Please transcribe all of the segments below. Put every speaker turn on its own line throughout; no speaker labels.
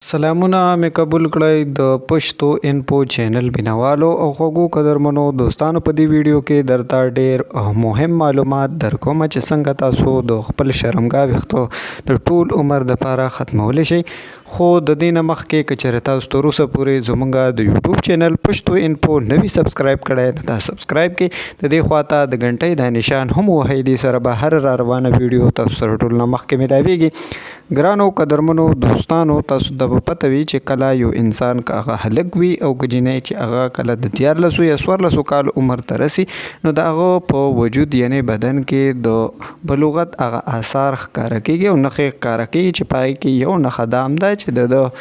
سلامونه مې قبول کړئ د پښتو انفو چینل بینوالو او خوږو قدرمنو دوستانو. په دې ویډیو کې درته ډېر مهم معلومات درکوم چې څنګه تاسو د خپل شرمګاه ویښتو د ټول عمر دپاره ختمولی شئ. خو د دې نه مخکې که چېرې تاسو تر اوسه پورې زموږ د یوټیوب چینل پښتو انفو نوي سبسکرایب کړی نو دا سبسکرایب کړئ. د دې خواته د غنټۍ دا نشان هم ووهئ. دې سره به هر را روانه ویډیو تاسو سره ټول نه مخکې میلاویږي. ګرانو قدرمنو دوستانو، تاسو ته به پته وي چې کله یو انسان که هغه هلک وي او که جینۍ چې هغه کله د 14 یا 14 کال عمر ته رسي نو د هغه په وجود یعنی بدن کې د بلوغت هغه آثار ښکاره کیږي او نښې ښکاره کیږي چې په هغې کې یو نښه دا هم ده چې د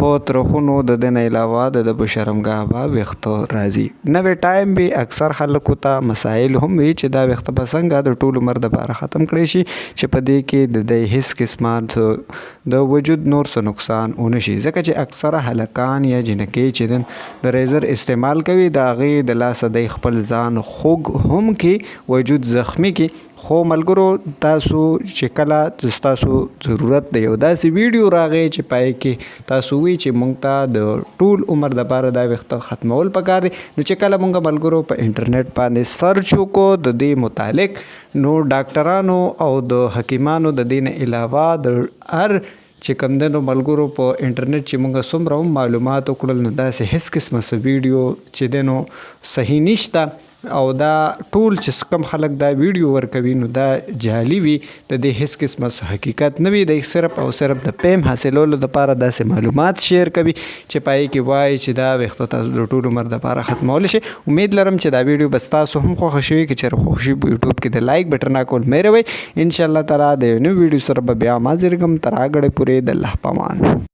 په ترخونو د ده نه علاوه د په شرمګاه به ویښته راځي. نوی ټایم وي، اکثر خلکو ته مسایل هم وي چې دا ویښته به څنګه د ټول عمر دپاره ختم کړی شي چې په دې کې د دی هیڅ قسمه د وجود نور څه نقصان ونه شي. ځکه چې اکثره هلکان یا جنکۍ چې د ریزر استعمال کوي د هغې د لاسه دی خپل ځان خوږ هم کې وجود زخمی کې. خو ملګرو، تاسو چې کله ستاسو ضرورت د یو داسې ویډیو راغی چې په هغې کې تاسو وی چې موږ ته د ټول عمر دپاره دا ویښته ختمول پکار دی، نو چې کله موږ ملګرو په انټرنیټ باندې سرچ وکړو د دې متعلق، نو ډاکټرانو او د حکیمانو د دې نه علاوه د هر چې کوم دی نو ملګرو په انټرنیټ چې موږ څومره هم معلومات وکړل نو داسې هیڅ قسمه څه ویډیو چې دی نو صحیح نشته او دا ټول چې کوم خلک دا ویډیو ورکوي نو دا جعلي وي، د دې هیڅ قسمه حقیقت نه وي. دی صرف او صرف د فیم حاصلولو دپاره داسې معلومات شیر کوي چې په هغې کې وایي چې دا ویښته تاسو د ټول عمر دپاره ختمولی شي. امید لرم چې دا ویډیو به ستاسو هم خوښه شوي. که چېرې خوښ شي په یوټیوب کې د لایک بټن راکول مه هېروئ. انشاءالله تعالی د یو نوي ویډیو سره به بیا هم حاضر ږم. تر هغه ګړی پورې د الله په امان.